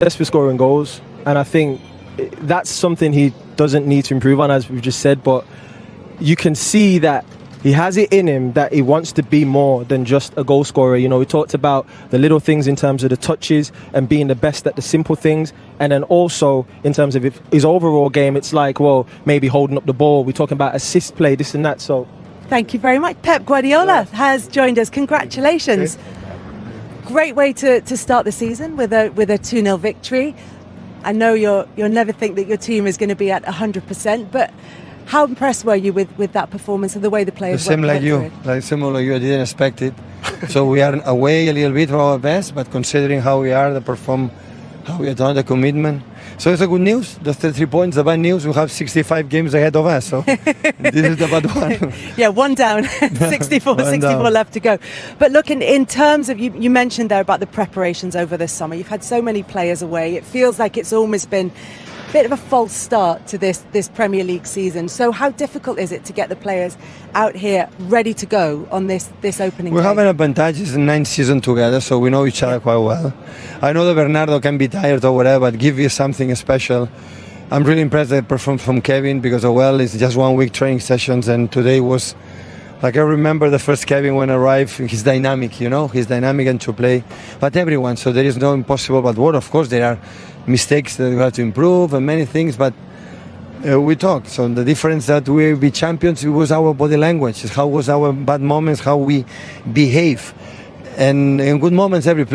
obsessed with scoring goals, and I think that's something he doesn't need to improve on, as we've just said, but you can see that he has it in him, that he wants to be more than just a goal scorer. You know, we talked about the little things in terms of the touches and being the best at the simple things. And then also in terms of his overall game, it's like, well, maybe holding up the ball. We're talking about assist play, this and that. So thank you very much. Pep Guardiola has joined us. Congratulations. Great way to start the season with a 2-0 victory. I know you'll never think that your team is going to be at 100%, but how impressed were you with that performance and the way the players went like you? Similar like you, I didn't expect it. So we are away a little bit from our best, but considering how we are, the perform, how we have done, the commitment. So it's a good news. The 3 points. The bad news, we have 65 games ahead of us. So this is the bad one. Yeah, one down, 64 left to go. But look, in terms of, you mentioned there about the preparations over this summer. You've had so many players away. It feels like it's almost been bit of a false start to this Premier League season. So how difficult is it to get the players out here ready to go on this opening We day? have an advantage. It's a 9th season together, so we know each other quite well. I know that Bernardo can be tired or whatever, but give you something special. I'm really impressed with the performance from Kevin, because it's just 1 week training sessions, and today was like, I remember the first Kevin when I arrived. He's dynamic, he's dynamic and to play, but everyone, so there is no impossible but what. Of course there are mistakes that we have to improve and many things, but we talk. So the difference that we be champions, it was our body language, how was our bad moments, how we behave. And in good moments, every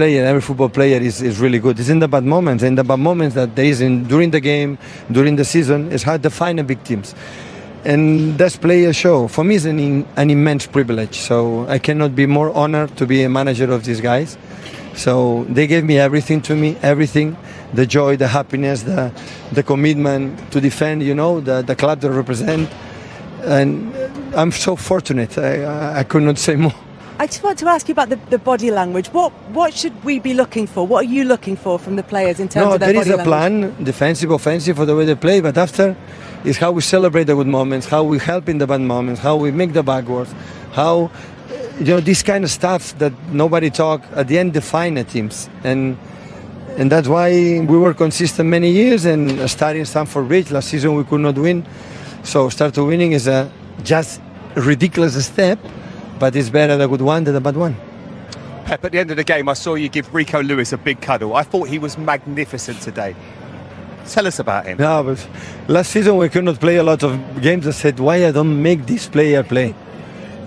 football player is really good. It's in the bad moments, that there is during the game, during the season, it's hard to find big teams. And that's play a show. For me, it's an immense privilege. So I cannot be more honored to be a manager of these guys. So they gave me everything, the joy, the happiness, the commitment to defend, the club to represent. And I'm so fortunate. I could not say more. I just want to ask you about the body language. What should we be looking for? What are you looking for from the players in terms of their body language? There is a plan, defensive, offensive, for the way they play, but after is how we celebrate the good moments, how we help in the bad moments, how we make the backwards, how, this kind of stuff that nobody talk, at the end define the teams. And that's why we were consistent many years, and starting Stamford Bridge, last season we could not win. So start to winning is just a ridiculous step, but it's better the good one than the bad one. Pep, at the end of the game, I saw you give Rico Lewis a big cuddle. I thought he was magnificent today. Tell us about him. No, but last season we could not play a lot of games. I said, why I don't make this player play?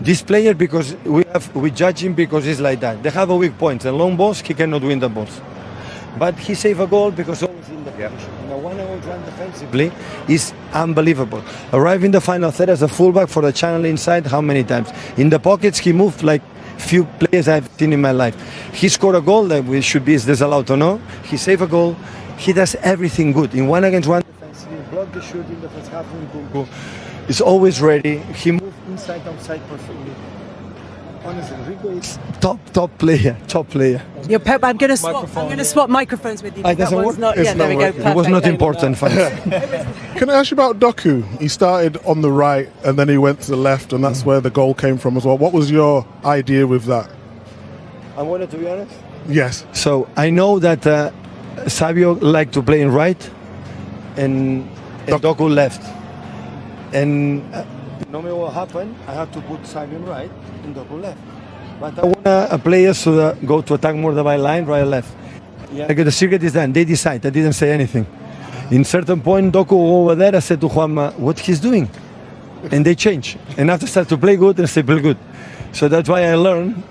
This player, because we judge him because he's like that. They have a weak point. A long balls, he cannot win the balls. But he saved a goal because always in the position. Now, 1-on-1 defensively is unbelievable. Arriving the final third as a fullback for the channel inside, how many times? In the pockets, he moved like few players I've seen in my life. He scored a goal that we should be disallowed or no. He saved a goal. He does everything good. In 1-against-1 defensively, block the shoot in the first half. He's always ready. He moved inside, outside perfectly. Honestly, Rico is top player. You're Pep, I'm going to swap microphones with you. It doesn't work? There we go. Perfect. It was not important for us. Can I ask you about Doku? He started on the right and then he went to the left, and that's where the goal came from as well. What was your idea with that? I wanted to be honest. Yes. So I know that Savio liked to play in right and Doku left. And no matter what happened, I have to put Savio in right and Doku left. But I want players to go to attack more the byline, right and left. Yeah. Like the secret is done. They decide. I didn't say anything. In certain point, Doku over there, I said to Juanma, what he's doing? And they change. And after start to play good, and say play good. So that's why I learned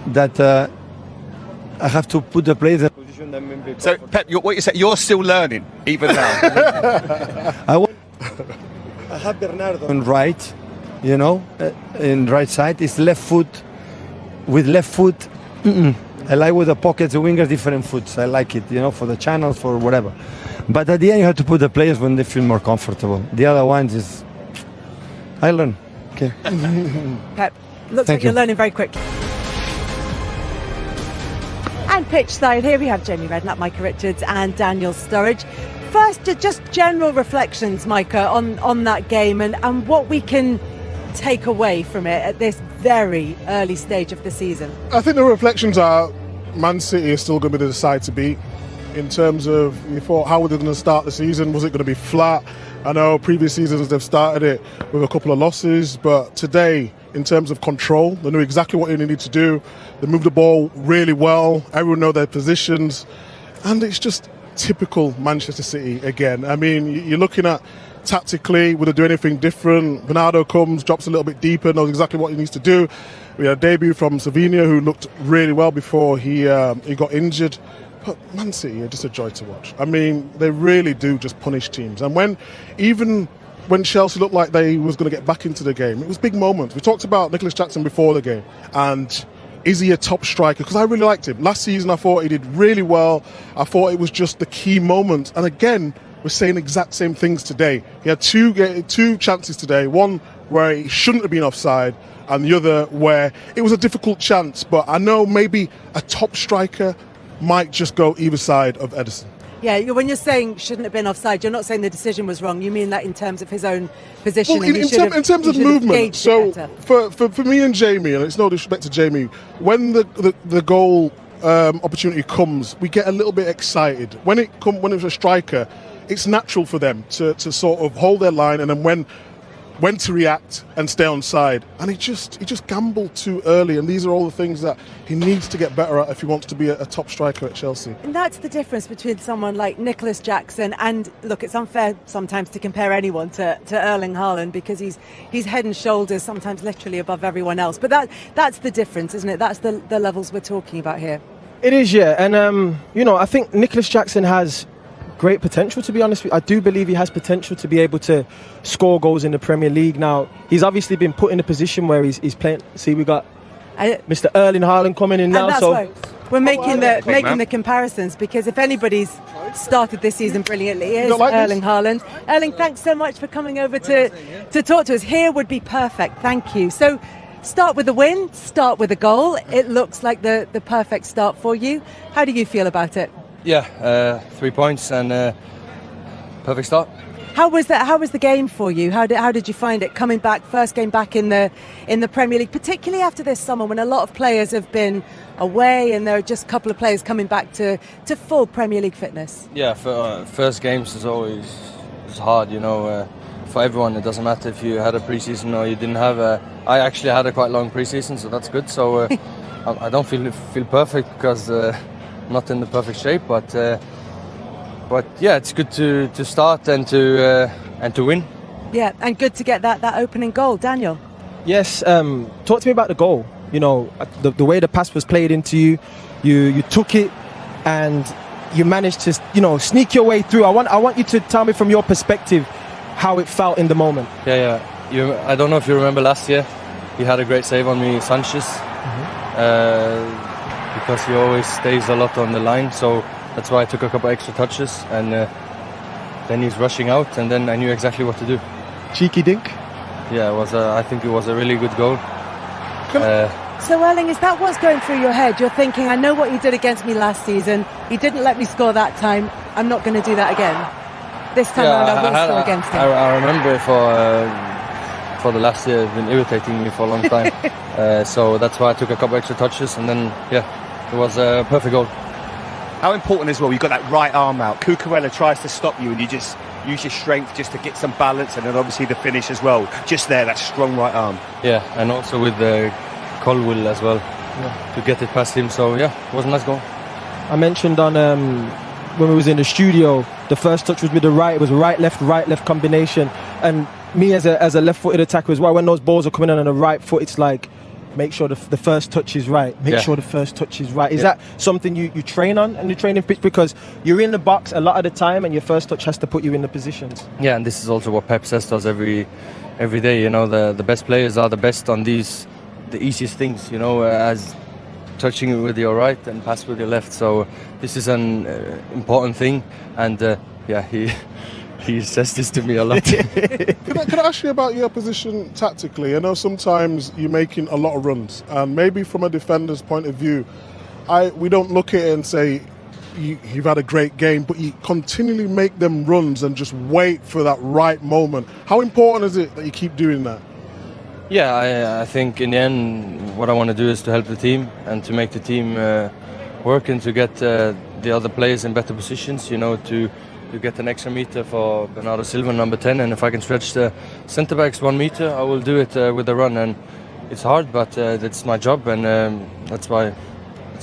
that I have to put the players in a position that may be. So, Pep, what you say? You're still learning, even now. I have Bernardo on right, in right side. It's left foot. With left foot, I like with the pockets, the wingers, different foots. I like it, for the channels, for whatever. But at the end, you have to put the players when they feel more comfortable. The other ones is, I learn. Okay. Pep, looks like you're learning very quickly. And pitch side, here we have Jamie Redknapp, Micah Richards and Daniel Sturridge. First, just general reflections, Micah, on that game and what we can take away from it at this very early stage of the season. I think the reflections are ManCity is still going to be the side to beat. in terms of you thought how were they going to start the season? Was it going to be flat? I know previous seasons they've started it with a couple of losses, but today, in terms of control, they knew exactly what they needed to do. They moved the ball really well. Everyone know their positions, and it's just typical Manchester City again. I mean, you're looking at tactically, would they do anything different? Bernardo comes, drops a little bit deeper, knows exactly what he needs to do. We had a debut from Savinho, who looked really well before he got injured. But Man City are just a joy to watch. I mean, they really do just punish teams. And even when Chelsea looked like they was going to get back into the game, it was big moments. We talked about Nicholas Jackson before the game, and is he a top striker? Because I really liked him. Last season, I thought he did really well. I thought it was just the key moments. And again, we're saying exact same things today. He had two chances today. One where he shouldn't have been offside, and the other where it was a difficult chance. But I know maybe a top striker might just go either side of Ederson. Yeah, when you're saying shouldn't have been offside, you're not saying the decision was wrong. You mean that in terms of his own positioning. Well, in terms of movement. So for me and Jamie, and it's no disrespect to Jamie, when the goal opportunity comes, we get a little bit excited. When it's a striker, it's natural for them to sort of hold their line, and then when to react and stay on side. And he just gambled too early, and these are all the things that he needs to get better at if he wants to be a top striker at Chelsea. And that's the difference between someone like Nicholas Jackson and, look, it's unfair sometimes to compare anyone to Erling Haaland, because he's head and shoulders, sometimes literally above everyone else. But that's the difference, isn't it? That's the levels we're talking about here. It is, yeah. And, I think Nicholas Jackson has great potential, to be honest with you. I do believe he has potential to be able to score goals in the Premier League. Now, he's obviously been put in a position where he's playing. See, we got Mr. Erling Haaland coming in now. And that's why we're making the comparisons, because if anybody's started this season brilliantly, it is Erling Haaland. Erling, thanks so much for coming over to talk to us. Here would be perfect. Thank you. So, start with a win, start with a goal. It looks like the perfect start for you. How do you feel about it? Yeah, 3 points and perfect start. How was that? How was the game for you? How did you find it coming back? First game back in the Premier League, particularly after this summer when a lot of players have been away and there are just a couple of players coming back to full Premier League fitness. Yeah, for first games is always hard, for everyone. It doesn't matter if you had a pre-season or you didn't have I actually had a quite long pre-season, so that's good. So I don't feel perfect because. Not in the perfect shape, but yeah, it's good to start and to win. Yeah, and good to get that opening goal, Daniel. Yes, talk to me about the goal. The way the pass was played into you, you took it, and you managed to sneak your way through. I want you to tell me from your perspective how it felt in the moment. Yeah. I don't know if you remember last year, he had a great save on me, Sanchez. Mm-hmm. Because he always stays a lot on the line, so that's why I took a couple extra touches, and then he's rushing out, and then I knew exactly what to do. Cheeky dink. Yeah, I think it was a really good goal. So Erling, is that what's going through your head? You're thinking, I know what he did against me last season. He didn't let me score that time. I'm not going to do that again. This time around, I will score against him. I remember for the last year, it's been irritating me for a long time. So that's why I took a couple extra touches, and then it was a perfect goal. How important as well, you've got that right arm out. Cucurella tries to stop you and you just use your strength just to get some balance, and then obviously the finish as well. Just there, that strong right arm. Yeah, and also with the Colwill as well, to get it past him. So yeah, it was a nice goal. I mentioned on when we was in the studio, the first touch was with the right. It was right left combination. And me as a left-footed attacker as well, when those balls are coming in on the right foot, it's like, make sure the first touch is right. Make sure the first touch is right. Is that something you train on in the training pitch? Because you're in the box a lot of the time and your first touch has to put you in the positions. Yeah, and this is also what Pep says to us every day. The best players are the best on the easiest things, as touching it with your right and pass with your left. So this is an important thing, and he says this to me a lot. Can I ask you about your position tactically? I know sometimes you're making a lot of runs, and maybe from a defender's point of view, we don't look at it and say you've had a great game, but you continually make them runs and just wait for that right moment. How important is it that you keep doing that? Yeah, I think in the end what I want to do is to help the team and to make the team work and to get the other players in better positions, you know, to get an extra meter for Bernardo Silva, number 10, and if I can stretch the centre backs 1 meter, I will do it with a run. And it's hard, but that's my job, and that's why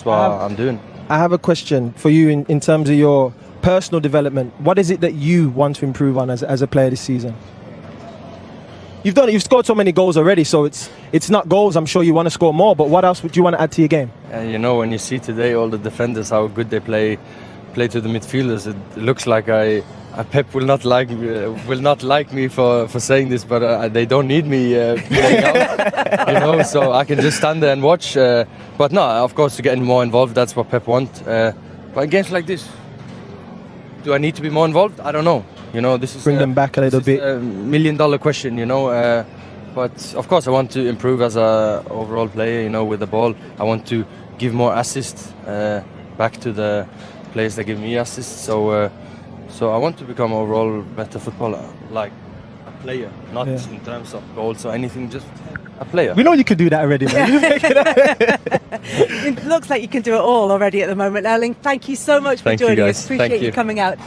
I'm doing. I have a question for you in terms of your personal development. What is it that you want to improve on as a player this season? You've scored so many goals already, so it's not goals. I'm sure you want to score more, but what else would you want to add to your game? You know, when you see today all the defenders, how good they play to the midfielders, it looks like Pep will not like me for saying this, but they don't need me playing out, you know, so I can just stand there and watch. But no, of course, to get more involved, that's what Pep wants. But in games like this, do I need to be more involved? I don't know. You know, this is bring them back a little bit. $1 million question, you know. But of course, I want to improve as a overall player. You know, with the ball, I want to give more assists back to the players that give me assists. So I want to become overall better footballer, like a player, not in terms of goals or anything, just a player. We know you can do that already, man. It looks like you can do it all already at the moment, Erling. Thank you so much for joining us. Appreciate you coming out.